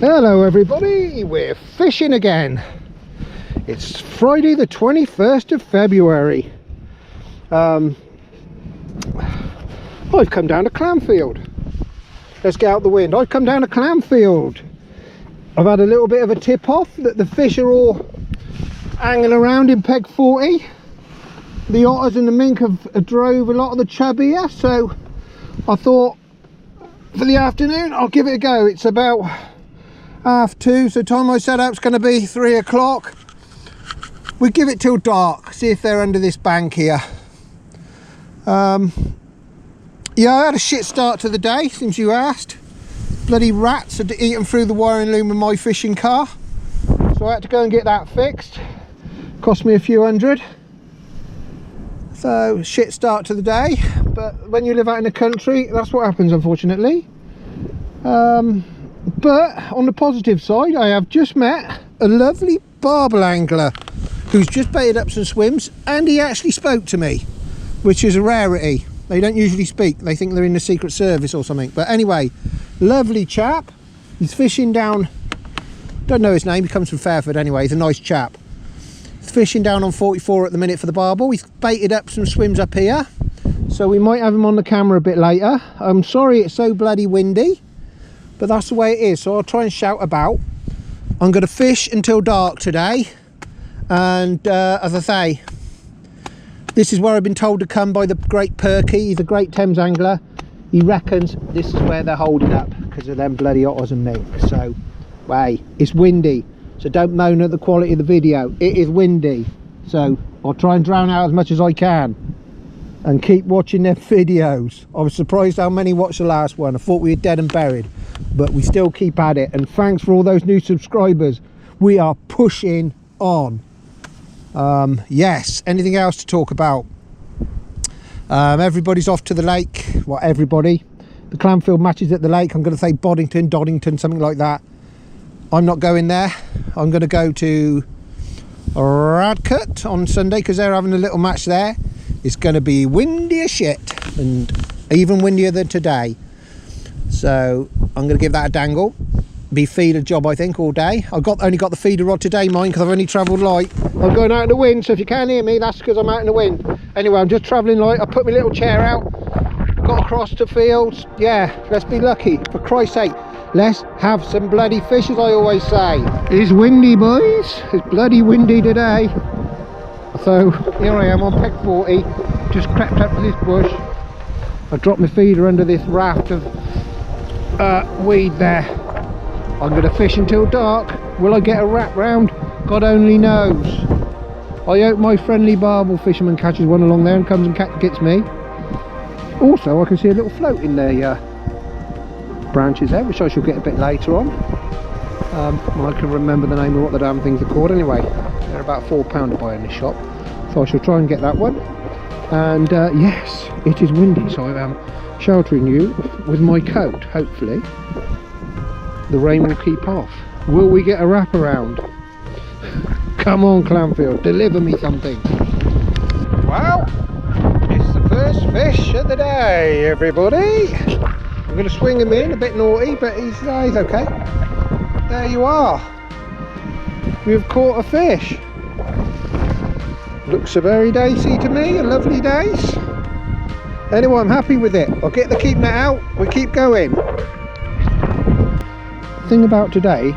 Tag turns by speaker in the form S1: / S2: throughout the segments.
S1: Hello everybody, we're fishing again. It's Friday the 21st of February. I've come down to Clanfield. Let's get out the wind. I've come down to Clanfield. I've had a little bit of a tip off that the fish are all hanging around in peg 40. The otters and the mink have drove a lot of the chub here, so I thought for the afternoon I'll give it a go. It's about 2:30, so time I set up's going to be 3 o'clock. We give it till dark, see if they're under this bank here. Yeah, I had a shit start to the day, since you asked. Bloody rats had eaten through the wiring loom of my fishing car, so I had to go and get that fixed. Cost me a few hundred. So shit start to the day, but when you live out in the country, that's what happens, unfortunately. But on the positive side, I have just met a lovely barbel angler who's just baited up some swims, and he actually spoke to me, which is a rarity. They don't usually speak, they think they're in the Secret Service or something. But anyway, lovely chap. He's fishing down, don't know his name, he comes from Fairford anyway, he's a nice chap. He's fishing down on 44 at the minute for the barbel. He's baited up some swims up here, so we might have him on the camera a bit later. I'm sorry it's so bloody windy, but that's the way it is, so I'll try and shout about. I'm going to fish until dark today, and as I say, this is where I've been told to come by the great Perky. He's a great Thames angler. He reckons this is where they're holding up because of them bloody otters and mink. So, hey, it's windy, so don't moan at the quality of the video. It is windy, so I'll try and drown out as much as I can and keep watching their videos. I was surprised how many watched the last one. I thought we were dead and buried, but we still keep at it. And thanks for all those new subscribers. We are pushing on. Yes, anything else to talk about? Everybody's off to the lake. Well, everybody. The Clanfield matches at the lake. I'm going to say Boddington, Doddington, something like that. I'm not going there. I'm going to go to Radcut on Sunday because they're having a little match there. It's going to be windy as shit, and even windier than today. So I'm going to give that a dangle. Be feeder job, I think, all day. I've only got the feeder rod today, mine, because I've only travelled light. I'm going out in the wind, so if you can't hear me, that's because I'm out in the wind. Anyway, I'm just travelling light. I put my little chair out, got across the fields. Yeah, let's be lucky, for Christ's sake. Let's have some bloody fish, as I always say. It's windy, boys. It's bloody windy today. So here I am on peg 40, just crept up to this bush. I dropped my feeder under this raft of weed there. I'm going to fish until dark. Will I get a wrap round? God only knows. I hope my friendly barbel fisherman catches one along there and comes and gets me. Also, I can see a little float in the branches there, which I shall get a bit later on. Well, I can remember the name of what the damn things are called anyway. They're about £4 to buy in this shop, so I shall try and get that one. And yes, it is windy, so I am sheltering you with my coat. Hopefully the rain will keep off. Will we get a wraparound? Come on, Clanfield, deliver me something. Well, it's the first fish of the day, everybody. I'm going to swing him in, a bit naughty, but he's okay. There you are. We've caught a fish. Looks a very dicey to me, a lovely dace. Anyway, I'm happy with it. I'll get the keep net out, we keep going. The thing about today,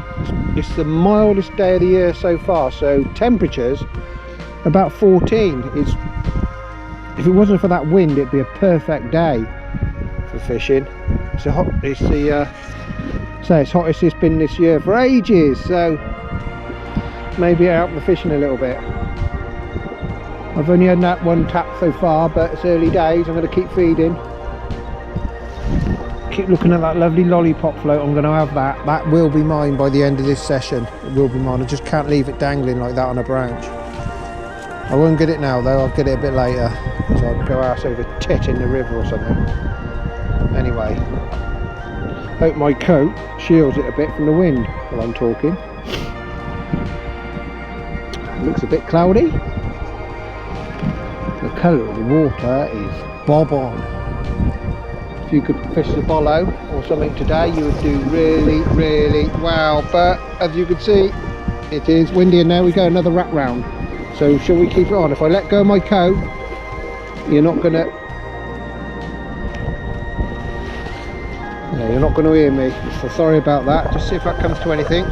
S1: it's the mildest day of the year so far, so temperatures about 14. If it wasn't for that wind, it'd be a perfect day for fishing. It's the hottest it's been this year for ages, so maybe out the fishing a little bit. I've only had that one tap so far, but it's early days. I'm going to keep feeding, keep looking at that lovely lollipop float. I'm going to have that. That will be mine by the end of this session. It will be mine. I just can't leave it dangling like that on a branch. I won't get it now though, I'll get it a bit later, because I'll go ass over tit in the river or something. Anyway, hope my coat shields it a bit from the wind while I'm talking. It looks a bit cloudy. The colour of the water is bob on. If you could fish the bollow or something today, you would do really, really well. But as you can see, it is windy, and now we go another wrap round. So shall we keep it on? If I let go of my coat, you're not gonna hear me. So sorry about that. Just see if that comes to anything.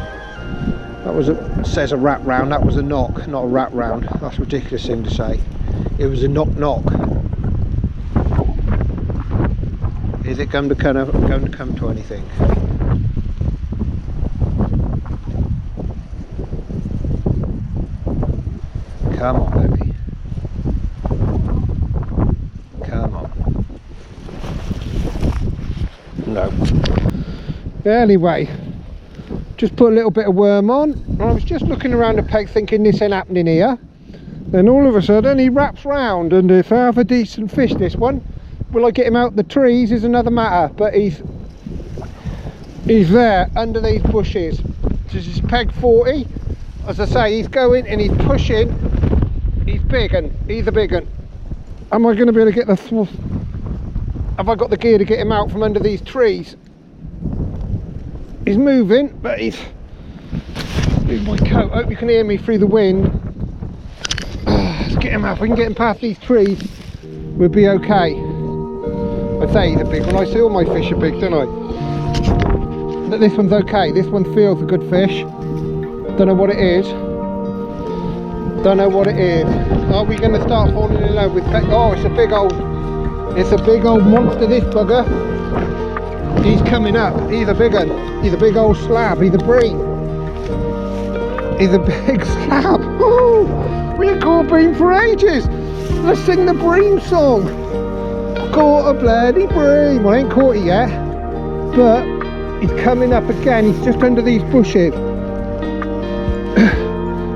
S1: That was says a wrap round. That was a knock, not a wrap round. That's a ridiculous thing to say. It was a knock knock. Is it going to come to anything? Come on, baby. Come on. No. Anyway, just put a little bit of worm on. And I was just looking around the peg thinking this ain't happening here. Then all of a sudden he wraps round, and if I have a decent fish this one, will I get him out the trees is another matter. But he's there under these bushes. This is peg 40. As I say, he's going and he's pushing. He's big, and he's a big one. Am I going to be able to get the have I got the gear to get him out from under these trees? He's moving, but he's my coat. I hope you can hear me through the wind. Let's get him out. If we can get him past these trees, we'll be okay. I say he's a big one. I see all my fish are big, don't I? But this one's okay. This one feels a good fish. Don't know what it is. Don't know what it is. Are we going to start falling in love with peg? Oh, it's a big old monster, this bugger. He's coming up. He's a big one. He's a big old slab. He's a bream. He's a big slab. Oh, we ain't caught a bream for ages. Let's sing the bream song. Caught a bloody bream. Well, I ain't caught it yet, but he's coming up again. He's just under these bushes.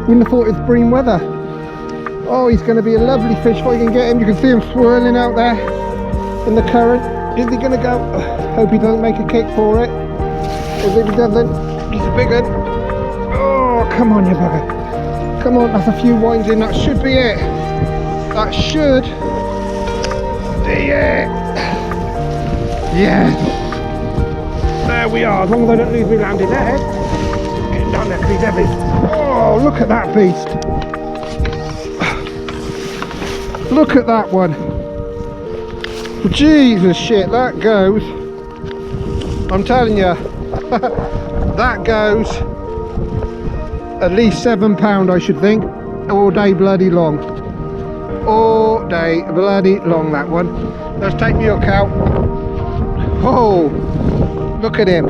S1: Wouldn't have thought it's bream weather. Oh, he's going to be a lovely fish if I can get him. You can see him swirling out there in the current. Is he going to go? Hope he doesn't make a kick for it. Because if he doesn't, he's a big one. Oh, come on, you bugger. Come on, that's a few winds in. That should be it. That should be it. Yes. There we are. As long as I don't lose me landing there. Getting down there, please, heavy. Oh, look at that beast. Look at that one. Jesus shit, that goes. I'm telling you, that goes at least £7, I should think, all day bloody long. All day bloody long, that one. Let's take me hook out. Oh, look at him.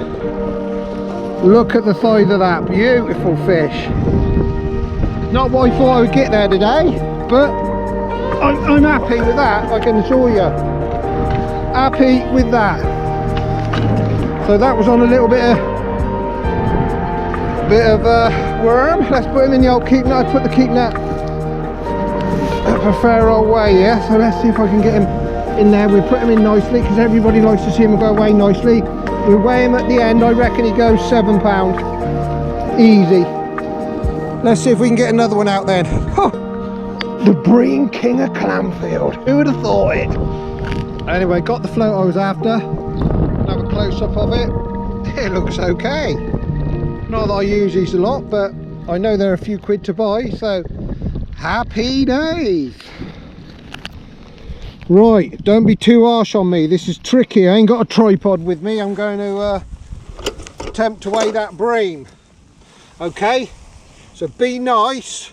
S1: Look at the size of that beautiful fish. Not what I thought I would get there today, but I'm happy with that, I can assure you. Happy with that. So that was on a little bit of worm. Let's put him in the old keep net. I put the keep net up a fair old way, yeah. So let's see if I can get him in there. We'll put him in nicely because everybody likes to see him go away nicely. We'll weigh him at the end. I reckon he goes £7. Easy. Let's see if we can get another one out then. Oh, the bream king of Clanfield. Who would have thought it? Anyway, got the float I was after. Have a close-up of it. It looks okay. Not that I use these a lot, but I know they're a few quid to buy, so happy days. Right, don't be too harsh on me. This is tricky. I ain't got a tripod with me. I'm going to attempt to weigh that bream. Okay, so be nice,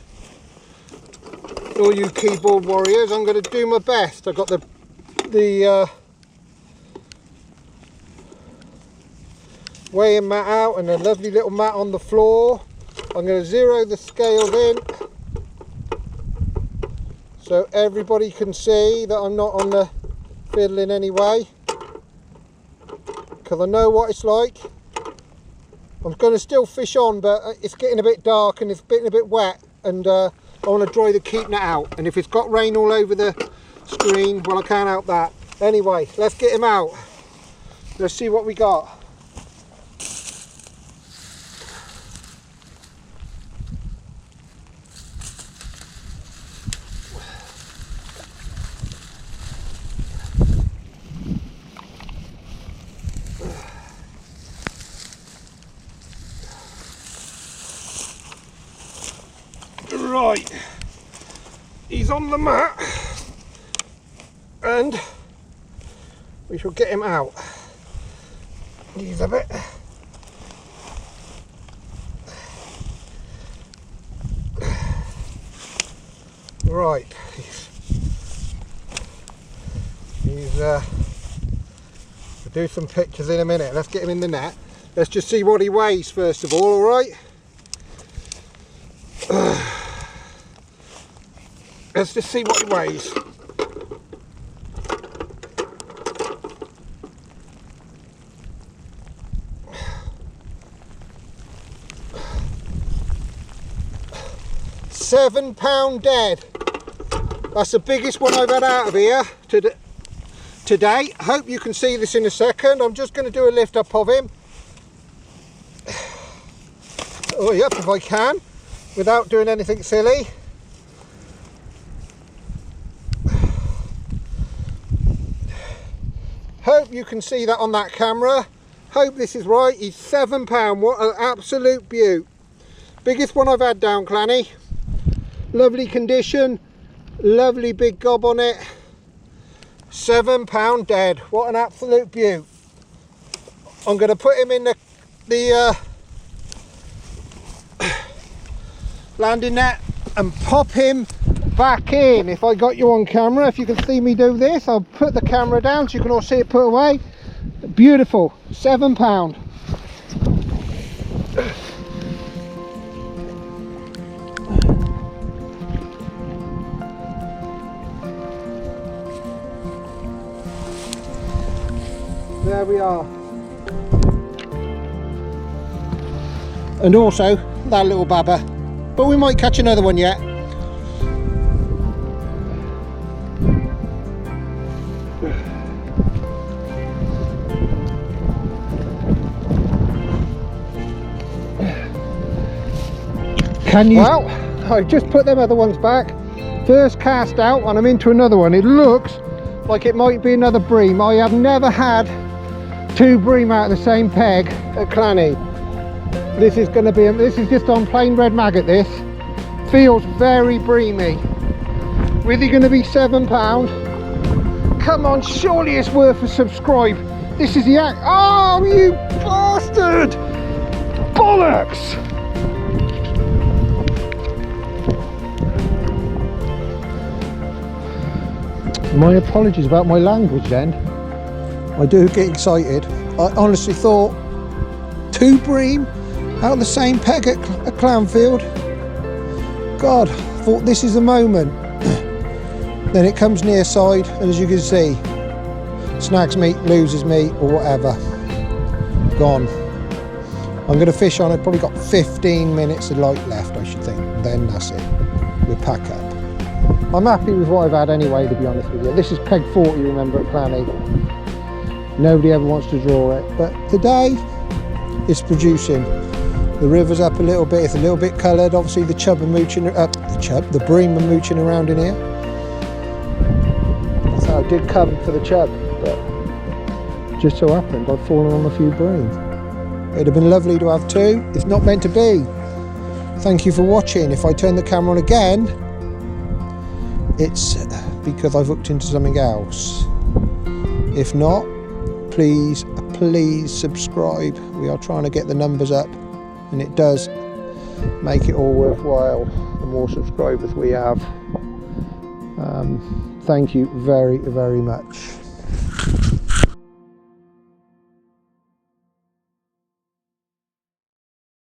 S1: all you keyboard warriors. I'm going to do my best. I've got the weighing mat out and a lovely little mat on the floor. I'm going to zero the scales in so everybody can see that I'm not on the fiddle in any way. because I know what it's like. I'm going to still fish on, but it's getting a bit dark and it's getting a bit wet, and I want to dry the keep net out. And if it's got rain all over the screen, well, I can't help that. Anyway, let's get him out. Let's see what we got. Right, he's on the mat and we shall get him out. He's a bit. Right, we'll do some pictures in a minute. Let's get him in the net. Let's just see what he weighs first of all, alright? Let's just see what he weighs. £7 dead. That's the biggest one I've had out of here today. Hope you can see this in a second. I'm just going to do a lift up of him. Oh, yep, if I can, without doing anything silly. Hope you can see that on that camera. Hope this is right. He's £7. What an absolute beaut. Biggest one I've had down, Clanny. Lovely condition. Lovely big gob on it. £7 dead. What an absolute beaut. I'm going to put him in the landing net and pop him back in. If I got you on camera, if you can see me do this, I'll put the camera down so you can all see it put away. Beautiful. £7. There we are. And also that little babber, but we might catch another one yet. Can you? Well, I just put them other ones back. First cast out and I'm into another one. It looks like it might be another bream. I have never had two bream out of the same peg at Clanny. This is going to be, this is just on plain red maggot. This feels very breamy. Really going to be £7. Come on, surely it's worth a subscribe. This is the act. Oh, you bastard! Bollocks! My apologies about my language then. I do get excited. I honestly thought two bream out of the same peg at Clanfield. God, I thought this is the moment. Then it comes near side and as you can see, snags me, loses me or whatever. Gone. I'm going to fish on it, probably got 15 minutes of light left I should think. Then that's it. We'll pack up. I'm happy with what I've had anyway, to be honest with you. This is peg 40, remember, at Clanny. Nobody ever wants to draw it, but today it's producing. The river's up a little bit, it's a little bit coloured. Obviously the chub are mooching, the bream are mooching around in here. So I did come for the chub, but just so happened I've fallen on a few bream. It'd have been lovely to have two. It's not meant to be. Thank you for watching. If I turn the camera on again, it's because I've hooked into something else. If not, please subscribe. We are trying to get the numbers up and it does make it all worthwhile the more subscribers we have. Thank you very, very much.